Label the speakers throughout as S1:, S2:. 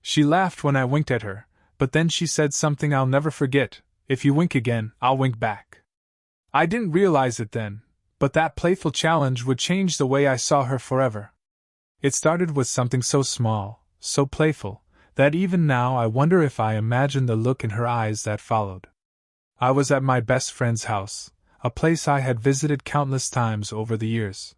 S1: She laughed when I winked at her, but then she said something I'll never forget: "If you wink again, I'll wink back." I didn't realize it then, but that playful challenge would change the way I saw her forever. It started with something so small, so playful, that even now I wonder if I imagine the look in her eyes that followed. I was at my best friend's house, a place I had visited countless times over the years.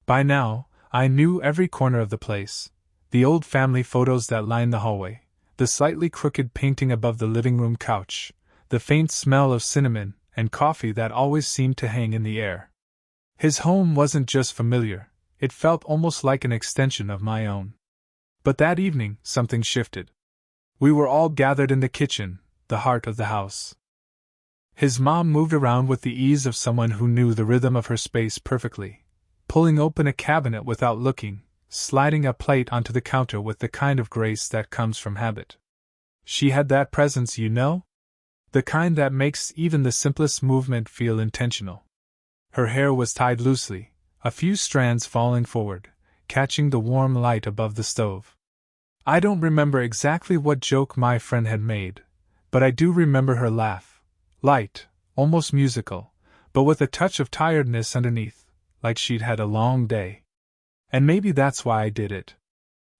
S1: By now, I knew every corner of the place: the old family photos that lined the hallway, the slightly crooked painting above the living room couch, the faint smell of cinnamon and coffee that always seemed to hang in the air. His home wasn't just familiar, it felt almost like an extension of my own. But that evening, something shifted. We were all gathered in the kitchen, the heart of the house. His mom moved around with the ease of someone who knew the rhythm of her space perfectly, pulling open a cabinet without looking, sliding a plate onto the counter with the kind of grace that comes from habit. She had that presence, you know? The kind that makes even the simplest movement feel intentional. Her hair was tied loosely, a few strands falling forward, catching the warm light above the stove. I don't remember exactly what joke my friend had made, but I do remember her laugh, light, almost musical, but with a touch of tiredness underneath, like she'd had a long day. And maybe that's why I did it.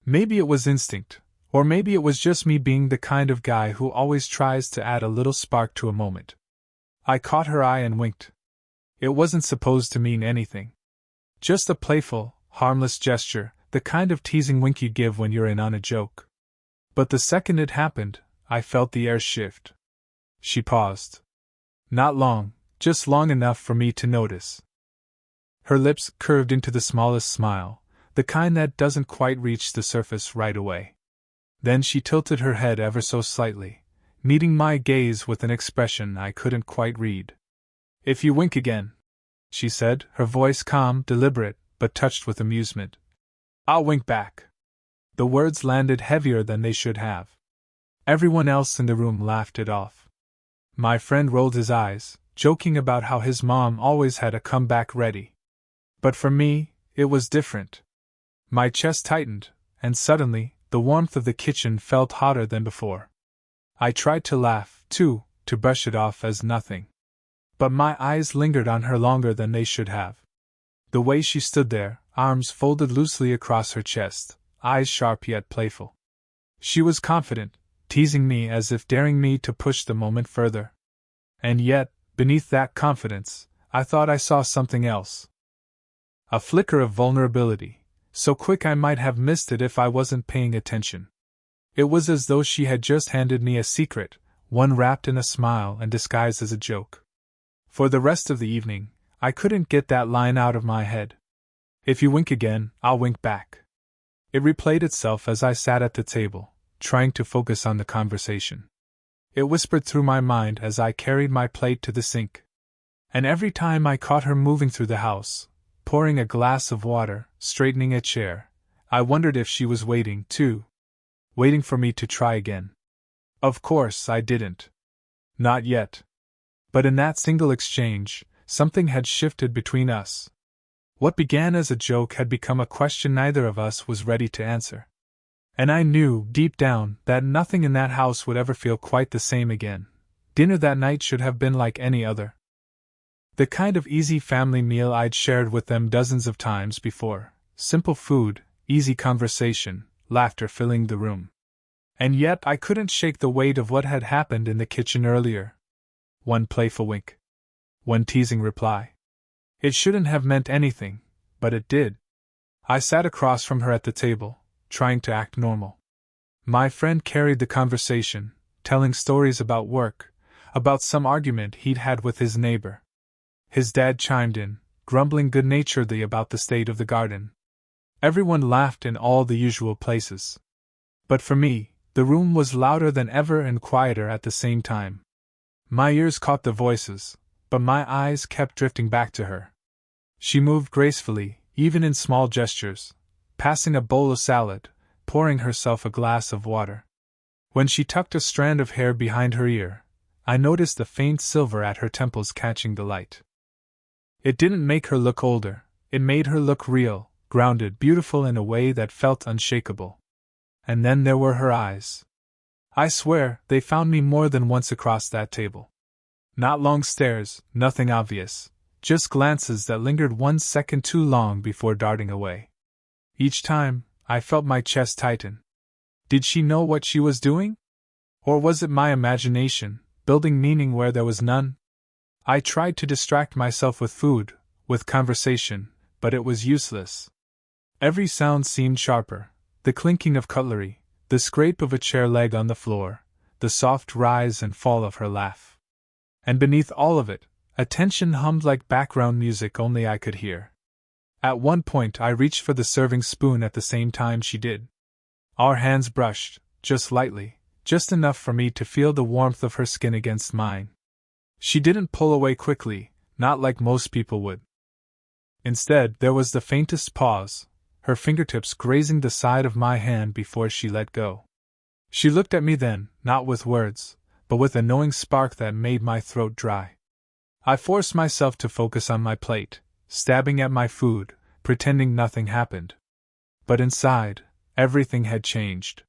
S1: Maybe it was instinct, or maybe it was just me being the kind of guy who always tries to add a little spark to a moment. I caught her eye and winked. It wasn't supposed to mean anything. Just a playful, harmless gesture, the kind of teasing wink you give when you're in on a joke. But the second it happened, I felt the air shift. She paused. Not long, just long enough for me to notice. Her lips curved into the smallest smile, the kind that doesn't quite reach the surface right away. Then she tilted her head ever so slightly, meeting my gaze with an expression I couldn't quite read. "If you wink again," she said, her voice calm, deliberate, but touched with amusement, "I'll wink back." The words landed heavier than they should have. Everyone else in the room laughed it off. My friend rolled his eyes, joking about how his mom always had a comeback ready. But for me, it was different. My chest tightened, and suddenly, the warmth of the kitchen felt hotter than before. I tried to laugh, too, to brush it off as nothing. But my eyes lingered on her longer than they should have. The way she stood there, arms folded loosely across her chest, eyes sharp yet playful. She was confident, teasing me as if daring me to push the moment further. And yet, beneath that confidence, I thought I saw something else. A flicker of vulnerability, so quick I might have missed it if I wasn't paying attention. It was as though she had just handed me a secret, one wrapped in a smile and disguised as a joke. For the rest of the evening, I couldn't get that line out of my head. "If you wink again, I'll wink back." It replayed itself as I sat at the table, trying to focus on the conversation. It whispered through my mind as I carried my plate to the sink. And every time I caught her moving through the house, pouring a glass of water, straightening a chair, I wondered if she was waiting, too. Waiting for me to try again. Of course, I didn't. Not yet. But in that single exchange, something had shifted between us. What began as a joke had become a question neither of us was ready to answer. And I knew, deep down, that nothing in that house would ever feel quite the same again. Dinner that night should have been like any other. The kind of easy family meal I'd shared with them dozens of times before. Simple food, easy conversation, laughter filling the room. And yet I couldn't shake the weight of what had happened in the kitchen earlier. One playful wink. One teasing reply. It shouldn't have meant anything, but it did. I sat across from her at the table, trying to act normal. My friend carried the conversation, telling stories about work, about some argument he'd had with his neighbor. His dad chimed in, grumbling good-naturedly about the state of the garden. Everyone laughed in all the usual places. But for me, the room was louder than ever and quieter at the same time. My ears caught the voices, but my eyes kept drifting back to her. She moved gracefully, even in small gestures, passing a bowl of salad, pouring herself a glass of water. When she tucked a strand of hair behind her ear, I noticed the faint silver at her temples catching the light. It didn't make her look older, it made her look real, grounded, beautiful in a way that felt unshakable. and then there were her eyes. I swear, they found me more than once across that table. Not long stares, nothing obvious, just glances that lingered 1 second too long before darting away. Each time, I felt my chest tighten. Did she know what she was doing? Or was it my imagination, building meaning where there was none? I tried to distract myself with food, with conversation, but it was useless. Every sound seemed sharper: the clinking of cutlery, the scrape of a chair leg on the floor, the soft rise and fall of her laugh. And beneath all of it, a tension hummed like background music only I could hear. At one point I reached for the serving spoon at the same time she did. Our hands brushed, just lightly, just enough for me to feel the warmth of her skin against mine. She didn't pull away quickly, not like most people would. Instead, there was the faintest pause, her fingertips grazing the side of my hand before she let go. She looked at me then, not with words, but with a knowing spark that made my throat dry. I forced myself to focus on my plate, stabbing at my food, pretending nothing happened. But inside, everything had changed.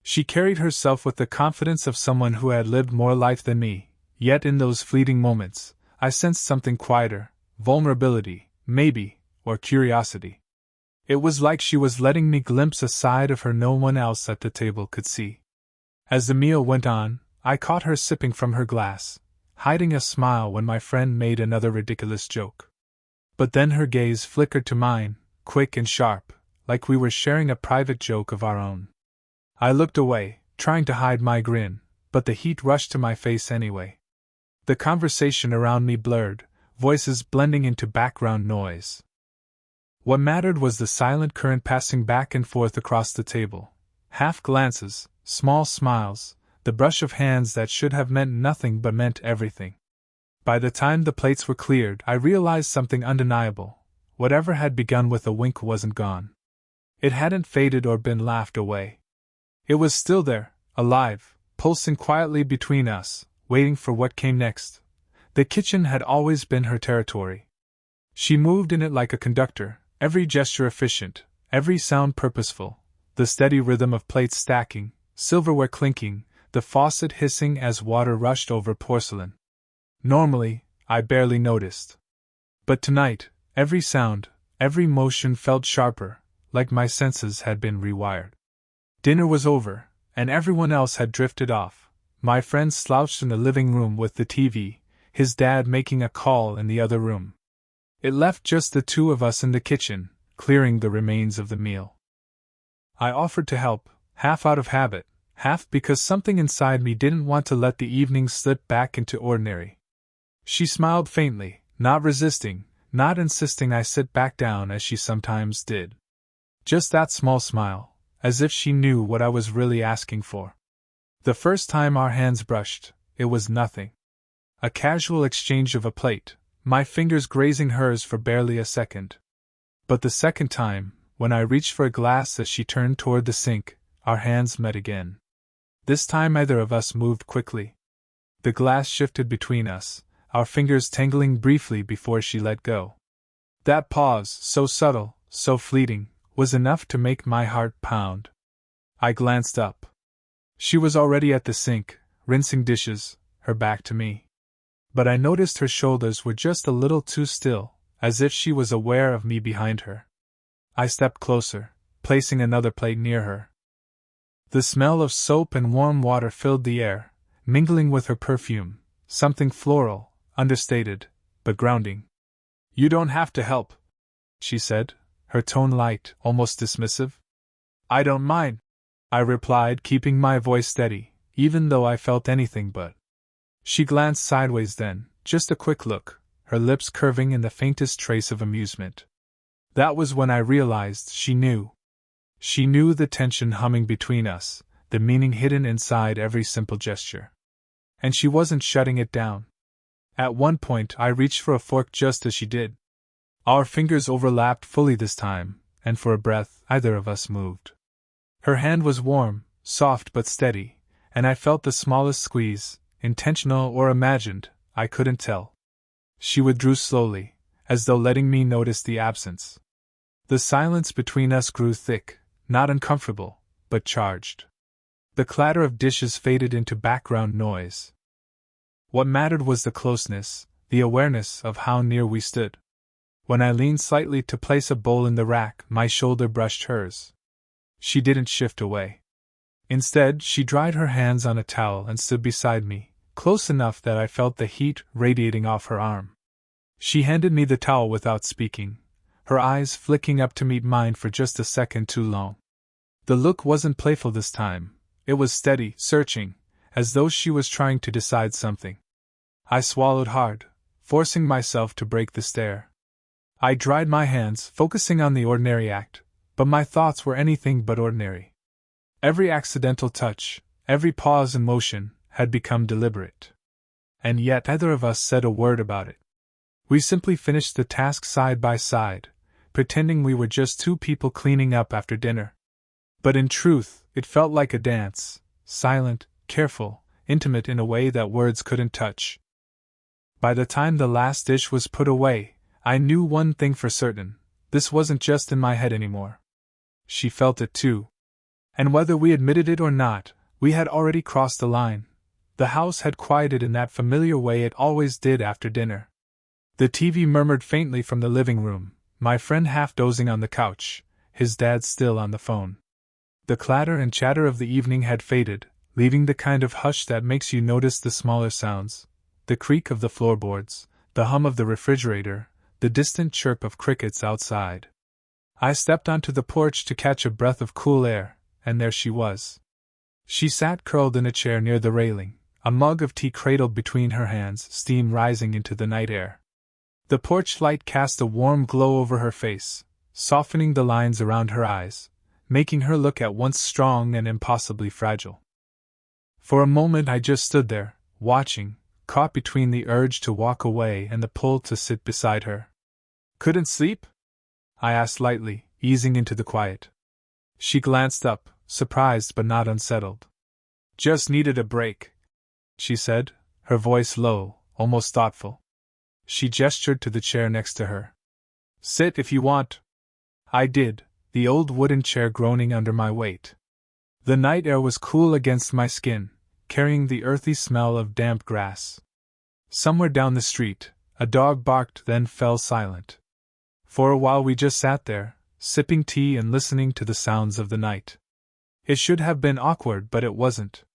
S1: She carried herself with the confidence of someone who had lived more life than me, yet in those fleeting moments, I sensed something quieter: vulnerability, maybe, or curiosity. It was like she was letting me glimpse a side of her no one else at the table could see. As the meal went on, I caught her sipping from her glass, hiding a smile when my friend made another ridiculous joke. But then her gaze flickered to mine, quick and sharp, like we were sharing a private joke of our own. I looked away, trying to hide my grin, but the heat rushed to my face anyway. The conversation around me blurred, voices blending into background noise. What mattered was the silent current passing back and forth across the table. Half glances, small smiles, the brush of hands that should have meant nothing but meant everything. By the time the plates were cleared, I realized something undeniable. Whatever had begun with a wink wasn't gone. It hadn't faded or been laughed away. It was still there, alive, pulsing quietly between us, waiting for what came next. The kitchen had always been her territory. She moved in it like a conductor, every gesture efficient, every sound purposeful, the steady rhythm of plates stacking, silverware clinking, the faucet hissing as water rushed over porcelain. Normally, I barely noticed. But tonight, every sound, every motion felt sharper, like my senses had been rewired. Dinner was over, and everyone else had drifted off. My friend slouched in the living room with the TV, his dad making a call in the other room. It left just the two of us in the kitchen, clearing the remains of the meal. I offered to help, half out of habit, half because something inside me didn't want to let the evening slip back into ordinary. She smiled faintly, not resisting, not insisting I sit back down as she sometimes did. Just that small smile, as if she knew what I was really asking for. The first time our hands brushed, it was nothing. A casual exchange of a plate, my fingers grazing hers for barely a second. But the second time, when I reached for a glass as she turned toward the sink, our hands met again. This time neither of us moved quickly. The glass shifted between us, our fingers tangling briefly before she let go. That pause, so subtle, so fleeting, was enough to make my heart pound. I glanced up. She was already at the sink, rinsing dishes, her back to me. But I noticed her shoulders were just a little too still, as if she was aware of me behind her. I stepped closer, placing another plate near her. The smell of soap and warm water filled the air, mingling with her perfume, something floral, understated, but grounding. "You don't have to help," she said, her tone light, almost dismissive. "I don't mind," I replied, keeping my voice steady, even though I felt anything but. She glanced sideways then, just a quick look, her lips curving in the faintest trace of amusement. That was when I realized she knew. She knew the tension humming between us, the meaning hidden inside every simple gesture. And she wasn't shutting it down. At one point I reached for a fork just as she did. Our fingers overlapped fully this time, and for a breath either of us moved. Her hand was warm, soft but steady, and I felt the smallest squeeze, intentional or imagined, I couldn't tell. She withdrew slowly, as though letting me notice the absence. The silence between us grew thick, not uncomfortable, but charged. The clatter of dishes faded into background noise. What mattered was the closeness, the awareness of how near we stood. When I leaned slightly to place a bowl in the rack, my shoulder brushed hers. She didn't shift away. Instead, she dried her hands on a towel and stood beside me, close enough that I felt the heat radiating off her arm. She handed me the towel without speaking, her eyes flicking up to meet mine for just a second too long. The look wasn't playful this time. It was steady, searching, as though she was trying to decide something. I swallowed hard, forcing myself to break the stare. I dried my hands, focusing on the ordinary act, but my thoughts were anything but ordinary. Every accidental touch, every pause in motion, had become deliberate. And yet neither of us said a word about it. We simply finished the task side by side, pretending we were just two people cleaning up after dinner. But in truth, it felt like a dance, silent, careful, intimate in a way that words couldn't touch. By the time the last dish was put away, I knew one thing for certain: this wasn't just in my head anymore. She felt it too. And whether we admitted it or not, we had already crossed the line. The house had quieted in that familiar way it always did after dinner. The TV murmured faintly from the living room, my friend half dozing on the couch, his dad still on the phone. The clatter and chatter of the evening had faded, leaving the kind of hush that makes you notice the smaller sounds: the creak of the floorboards, the hum of the refrigerator, the distant chirp of crickets outside. I stepped onto the porch to catch a breath of cool air, and there she was. She sat curled in a chair near the railing, a mug of tea cradled between her hands, steam rising into the night air. The porch light cast a warm glow over her face, softening the lines around her eyes, making her look at once strong and impossibly fragile. For a moment I just stood there, watching, caught between the urge to walk away and the pull to sit beside her. "Couldn't sleep?" I asked lightly, easing into the quiet. She glanced up, surprised but not unsettled. "Just needed a break," she said, her voice low, almost thoughtful. She gestured to the chair next to her. "Sit if you want." I did, the old wooden chair groaning under my weight. The night air was cool against my skin, carrying the earthy smell of damp grass. Somewhere down the street, a dog barked, then fell silent. For a while we just sat there, sipping tea and listening to the sounds of the night. It should have been awkward, but it wasn't.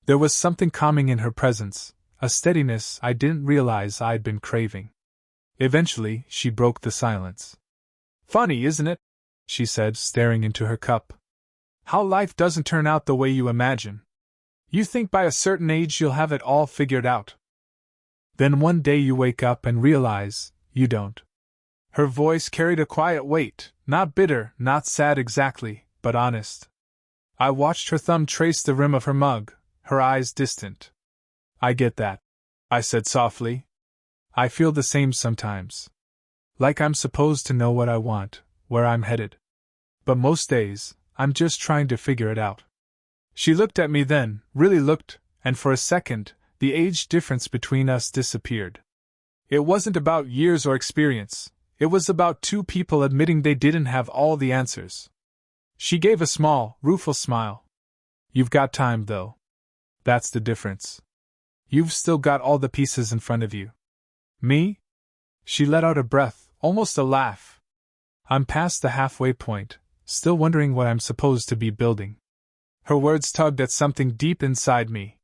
S1: There was something calming in her presence, a steadiness I didn't realize I'd been craving. Eventually, she broke the silence. "Funny, isn't it?" she said, staring into her cup. "How life doesn't turn out the way you imagine. You think by a certain age you'll have it all figured out. Then one day you wake up and realize you don't." Her voice carried a quiet weight, not bitter, not sad exactly, but honest. I watched her thumb trace the rim of her mug, her eyes distant. "I get that," I said softly. "I feel the same sometimes. Like I'm supposed to know what I want, where I'm headed. But most days, I'm just trying to figure it out." She looked at me then, really looked, and for a second, the age difference between us disappeared. It wasn't about years or experience, it was about two people admitting they didn't have all the answers. She gave a small, rueful smile. "You've got time, though. That's the difference. You've still got all the pieces in front of you." "Me?" She let out a breath, almost a laugh. "I'm past the halfway point, still wondering what I'm supposed to be building." Her words tugged at something deep inside me.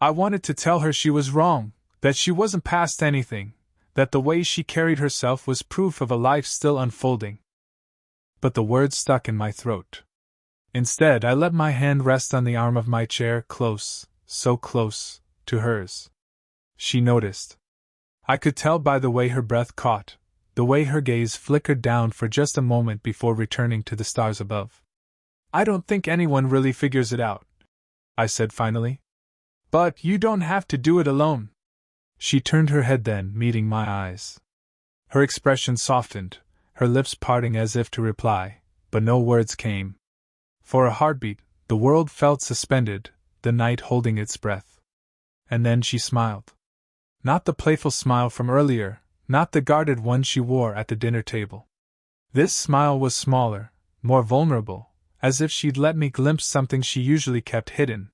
S1: I wanted to tell her she was wrong, that she wasn't past anything, that the way she carried herself was proof of a life still unfolding. But the words stuck in my throat. Instead, I let my hand rest on the arm of my chair, close, so close, to hers. She noticed. I could tell by the way her breath caught, the way her gaze flickered down for just a moment before returning to the stars above. "I don't think anyone really figures it out," I said finally. "But you don't have to do it alone." She turned her head then, meeting my eyes. Her expression softened, her lips parting as if to reply, but no words came. For a heartbeat, the world felt suspended, the night holding its breath. And then she smiled. Not the playful smile from earlier, not the guarded one she wore at the dinner table. This smile was smaller, more vulnerable, as if she'd let me glimpse something she usually kept hidden.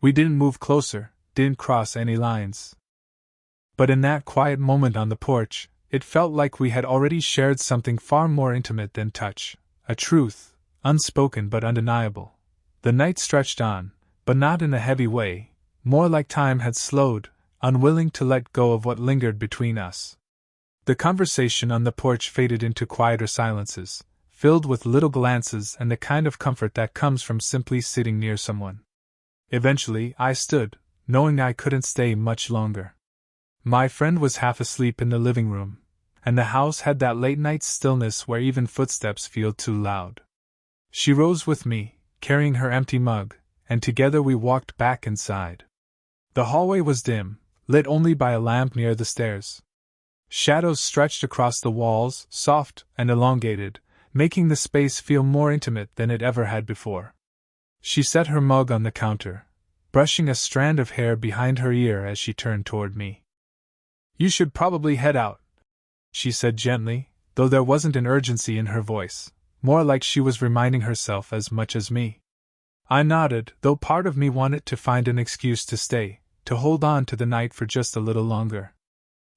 S1: We didn't move closer, didn't cross any lines. But in that quiet moment on the porch, it felt like we had already shared something far more intimate than touch, a truth, unspoken but undeniable. The night stretched on, but not in a heavy way, more like time had slowed, unwilling to let go of what lingered between us. The conversation on the porch faded into quieter silences, filled with little glances and the kind of comfort that comes from simply sitting near someone. Eventually, I stood, knowing I couldn't stay much longer. My friend was half asleep in the living room, and the house had that late-night stillness where even footsteps feel too loud. She rose with me, carrying her empty mug, and together we walked back inside. The hallway was dim, lit only by a lamp near the stairs. Shadows stretched across the walls, soft and elongated, making the space feel more intimate than it ever had before. She set her mug on the counter, brushing a strand of hair behind her ear as she turned toward me. "You should probably head out," she said gently, though there wasn't an urgency in her voice, more like she was reminding herself as much as me. I nodded, though part of me wanted to find an excuse to stay, to hold on to the night for just a little longer.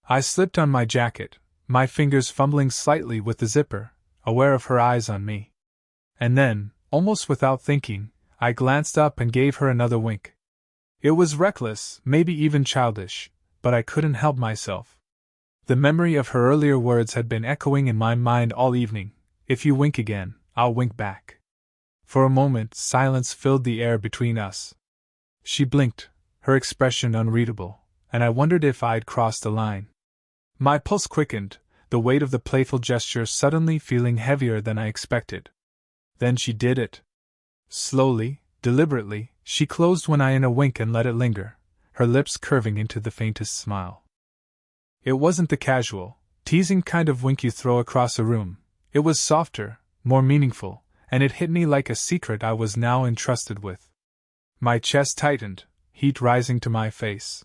S1: I slipped on my jacket, my fingers fumbling slightly with the zipper, aware of her eyes on me. And then, almost without thinking, I glanced up and gave her another wink. It was reckless, maybe even childish, but I couldn't help myself. The memory of her earlier words had been echoing in my mind all evening. If you wink again, I'll wink back. For a moment, silence filled the air between us. She blinked, her expression unreadable, and I wondered if I'd crossed a line. My pulse quickened, the weight of the playful gesture suddenly feeling heavier than I expected. Then she did it. Slowly, deliberately, she closed one eye in a wink and let it linger, her lips curving into the faintest smile. It wasn't the casual, teasing kind of wink you throw across a room. It was softer, more meaningful, and it hit me like a secret I was now entrusted with. My chest tightened, heat rising to my face.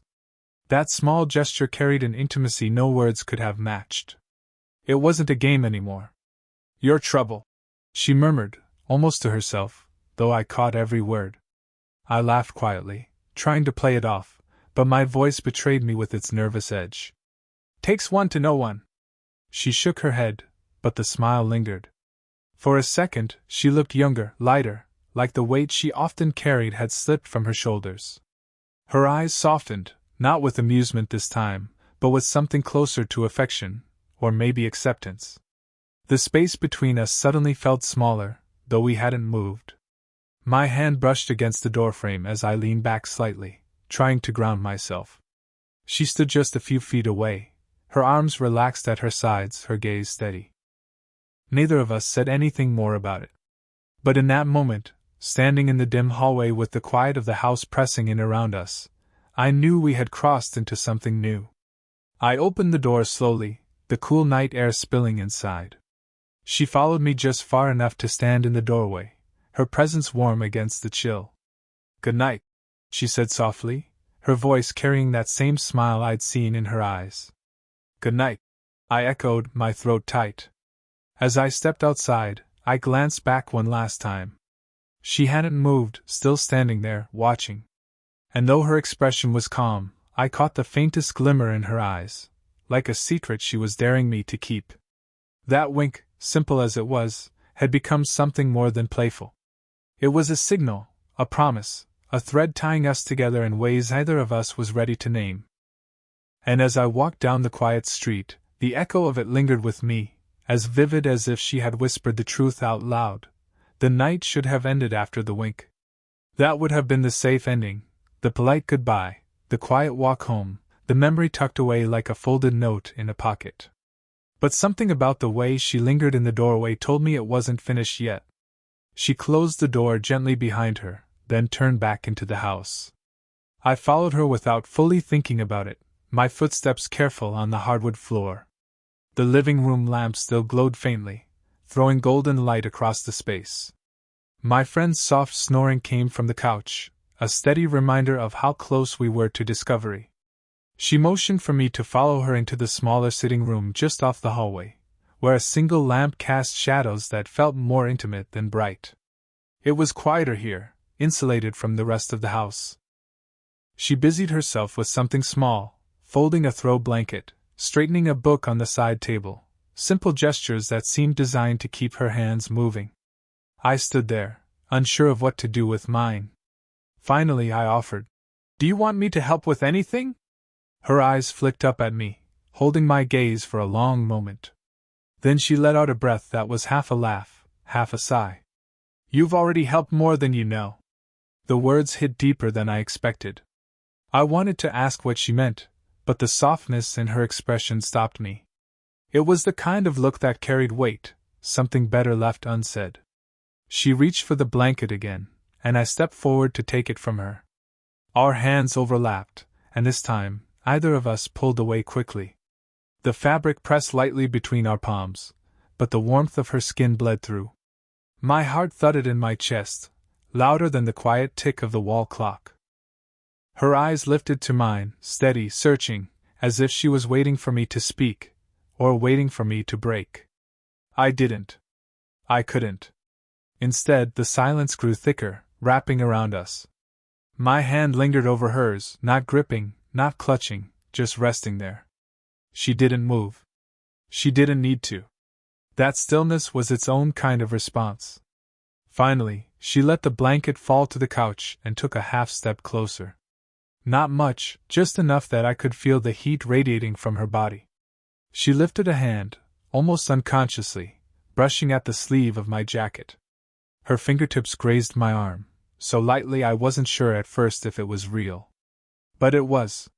S1: That small gesture carried an intimacy no words could have matched. It wasn't a game anymore. "Your trouble," she murmured, almost to herself, though I caught every word. I laughed quietly, trying to play it off, but my voice betrayed me with its nervous edge. "Takes one to know one." She shook her head, but the smile lingered. For a second, she looked younger, lighter, like the weight she often carried had slipped from her shoulders. Her eyes softened, not with amusement this time, but with something closer to affection, or maybe acceptance. The space between us suddenly felt smaller, though we hadn't moved. My hand brushed against the doorframe as I leaned back slightly, trying to ground myself. She stood just a few feet away, her arms relaxed at her sides, her gaze steady. Neither of us said anything more about it. But in that moment, standing in the dim hallway with the quiet of the house pressing in around us, I knew we had crossed into something new. I opened the door slowly, the cool night air spilling inside. She followed me just far enough to stand in the doorway, her presence warm against the chill. "Good night," she said softly, her voice carrying that same smile I'd seen in her eyes. "Good night," I echoed, my throat tight. As I stepped outside, I glanced back one last time. She hadn't moved, still standing there, watching. And though her expression was calm, I caught the faintest glimmer in her eyes, like a secret she was daring me to keep. That wink, simple as it was, had become something more than playful. It was a signal, a promise, a thread tying us together in ways neither of us was ready to name. And as I walked down the quiet street, the echo of it lingered with me, as vivid as if she had whispered the truth out loud. The night should have ended after the wink. That would have been the safe ending, the polite goodbye, the quiet walk home, the memory tucked away like a folded note in a pocket. But something about the way she lingered in the doorway told me it wasn't finished yet. She closed the door gently behind her, then turned back into the house. I followed her without fully thinking about it, my footsteps careful on the hardwood floor. The living room lamp still glowed faintly, throwing golden light across the space. My friend's soft snoring came from the couch, a steady reminder of how close we were to discovery. She motioned for me to follow her into the smaller sitting room just off the hallway, where a single lamp cast shadows that felt more intimate than bright. It was quieter here, insulated from the rest of the house. She busied herself with something small, folding a throw blanket, straightening a book on the side table, simple gestures that seemed designed to keep her hands moving. I stood there, unsure of what to do with mine. Finally I offered, "Do you want me to help with anything?" Her eyes flicked up at me, holding my gaze for a long moment. Then she let out a breath that was half a laugh, half a sigh. "You've already helped more than you know." The words hit deeper than I expected. I wanted to ask what she meant, but the softness in her expression stopped me. It was the kind of look that carried weight, something better left unsaid. She reached for the blanket again, and I stepped forward to take it from her. Our hands overlapped, and this time, either of us pulled away quickly. The fabric pressed lightly between our palms, but the warmth of her skin bled through. My heart thudded in my chest, louder than the quiet tick of the wall clock. Her eyes lifted to mine, steady, searching, as if she was waiting for me to speak, or waiting for me to break. I didn't. I couldn't. Instead, the silence grew thicker, wrapping around us. My hand lingered over hers, not gripping, not clutching, just resting there. She didn't move. She didn't need to. That stillness was its own kind of response. Finally, she let the blanket fall to the couch and took a half step closer. Not much, just enough that I could feel the heat radiating from her body. She lifted a hand, almost unconsciously, brushing at the sleeve of my jacket. Her fingertips grazed my arm, so lightly I wasn't sure at first if it was real. But it was.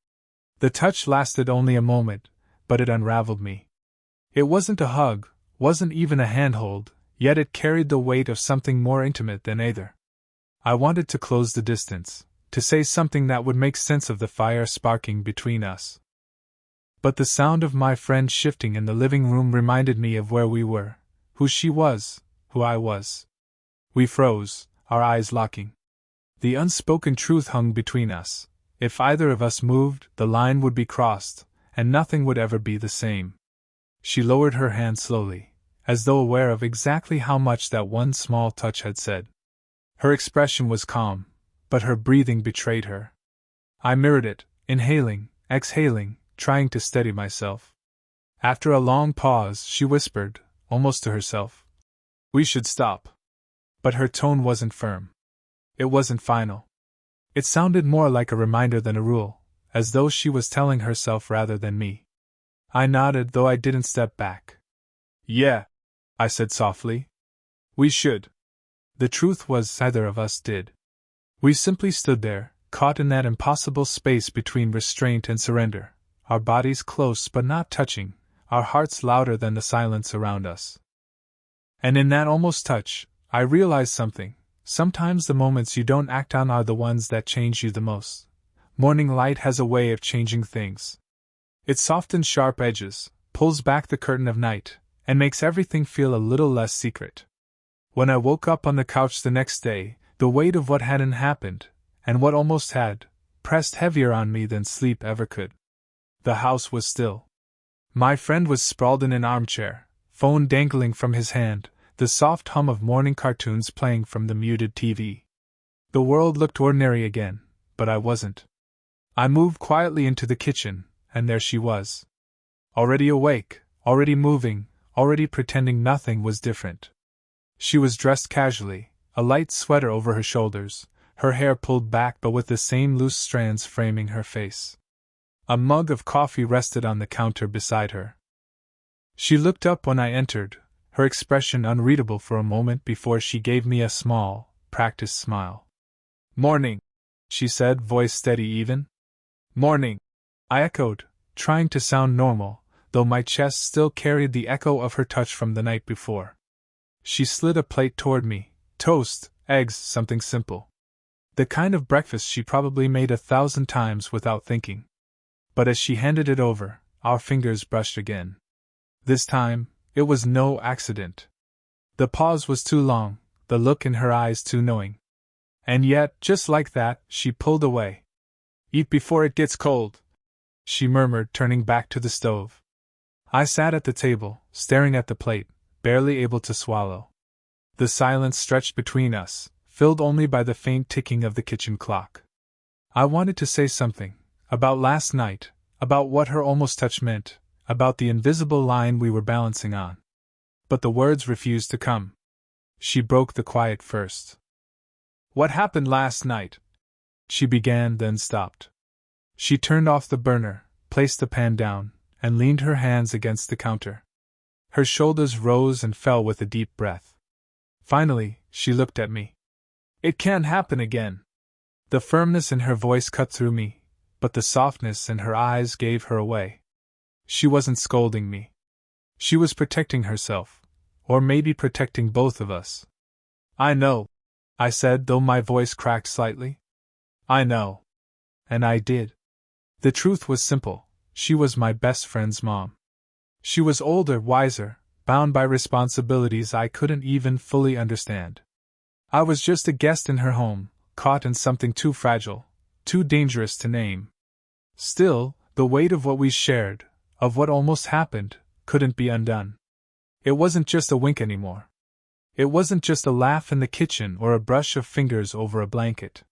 S1: The touch lasted only a moment, but it unraveled me. It wasn't a hug, wasn't even a handhold, yet it carried the weight of something more intimate than either. I wanted to close the distance, to say something that would make sense of the fire sparking between us. But the sound of my friend shifting in the living room reminded me of where we were, who she was, who I was. We froze, our eyes locking. The unspoken truth hung between us. If either of us moved, the line would be crossed, and nothing would ever be the same. She lowered her hand slowly, as though aware of exactly how much that one small touch had said. Her expression was calm, but her breathing betrayed her. I mirrored it, inhaling, exhaling, trying to steady myself. After a long pause, she whispered, almost to herself, "We should stop." But her tone wasn't firm. It wasn't final. It sounded more like a reminder than a rule, as though she was telling herself rather than me. I nodded, though I didn't step back. "Yeah," I said softly. "We should." The truth was, neither of us did. We simply stood there, caught in that impossible space between restraint and surrender, our bodies close but not touching, our hearts louder than the silence around us. And in that almost touch, I realized something. Sometimes the moments you don't act on are the ones that change you the most. Morning light has a way of changing things. It softens sharp edges, pulls back the curtain of night, and makes everything feel a little less secret. When I woke up on the couch the next day, the weight of what hadn't happened, and what almost had, pressed heavier on me than sleep ever could. The house was still. My friend was sprawled in an armchair, phone dangling from his hand, the soft hum of morning cartoons playing from the muted TV. The world looked ordinary again, but I wasn't. I moved quietly into the kitchen, and there she was. Already awake, already moving, already pretending nothing was different. She was dressed casually, a light sweater over her shoulders, her hair pulled back but with the same loose strands framing her face. A mug of coffee rested on the counter beside her. She looked up when I entered, her expression unreadable for a moment before she gave me a small, practiced smile. "Morning," she said, voice steady even. "Morning," I echoed, trying to sound normal, though my chest still carried the echo of her touch from the night before. She slid a plate toward me, toast, eggs, something simple. The kind of breakfast she probably made 1,000 times without thinking. But as she handed it over, our fingers brushed again. This time, it was no accident. The pause was too long, the look in her eyes too knowing. And yet, just like that, she pulled away. "Eat before it gets cold," she murmured, turning back to the stove. I sat at the table, staring at the plate, barely able to swallow. The silence stretched between us, filled only by the faint ticking of the kitchen clock. I wanted to say something, about last night, about what her almost touch meant, about the invisible line we were balancing on. But the words refused to come. She broke the quiet first. "What happened last night?" she began, then stopped. She turned off the burner, placed the pan down, and leaned her hands against the counter. Her shoulders rose and fell with a deep breath. Finally, she looked at me. "It can't happen again." The firmness in her voice cut through me, but the softness in her eyes gave her away. She wasn't scolding me. She was protecting herself, or maybe protecting both of us. "I know," I said, though my voice cracked slightly. "I know." And I did. The truth was simple. She was my best friend's mom. She was older, wiser, bound by responsibilities I couldn't even fully understand. I was just a guest in her home, caught in something too fragile, too dangerous to name. Still, the weight of what we shared, of what almost happened, couldn't be undone. It wasn't just a wink anymore. It wasn't just a laugh in the kitchen or a brush of fingers over a blanket.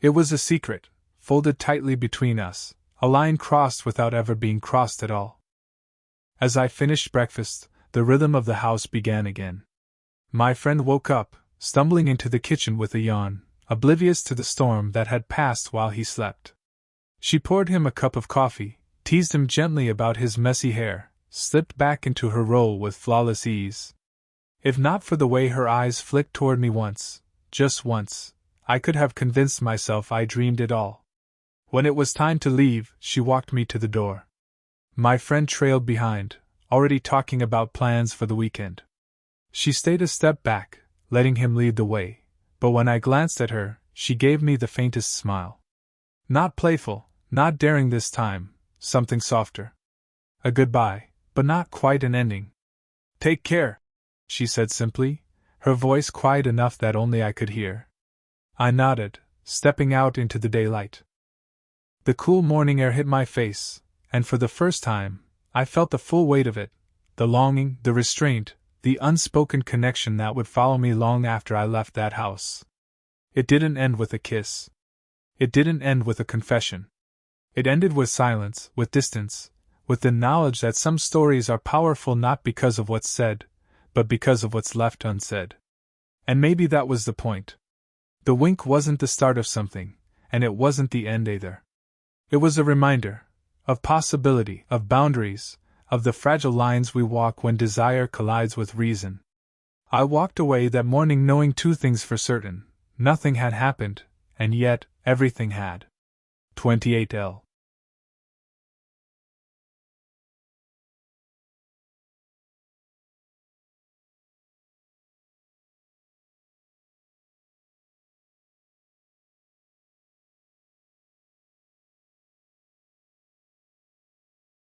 S1: It was a secret, folded tightly between us, a line crossed without ever being crossed at all. As I finished breakfast, the rhythm of the house began again. My friend woke up, stumbling into the kitchen with a yawn, oblivious to the storm that had passed while he slept. She poured him a cup of coffee, teased him gently about his messy hair, slipped back into her role with flawless ease. If not for the way her eyes flicked toward me once, just once, I could have convinced myself I dreamed it all. When it was time to leave, she walked me to the door. My friend trailed behind, already talking about plans for the weekend. She stayed a step back, letting him lead the way, but when I glanced at her, she gave me the faintest smile. Not playful, not daring this time, something softer. A goodbye, but not quite an ending. "Take care," she said simply, her voice quiet enough that only I could hear. I nodded, stepping out into the daylight. The cool morning air hit my face, and for the first time, I felt the full weight of it, the longing, the restraint, the unspoken connection that would follow me long after I left that house. It didn't end with a kiss. It didn't end with a confession. It ended with silence, with distance, with the knowledge that some stories are powerful not because of what's said, but because of what's left unsaid. And maybe that was the point. The wink wasn't the start of something, and it wasn't the end either. It was a reminder of possibility, of boundaries, of the fragile lines we walk when desire collides with reason. I walked away that morning knowing two things for certain: nothing had happened, and yet, everything had. 28L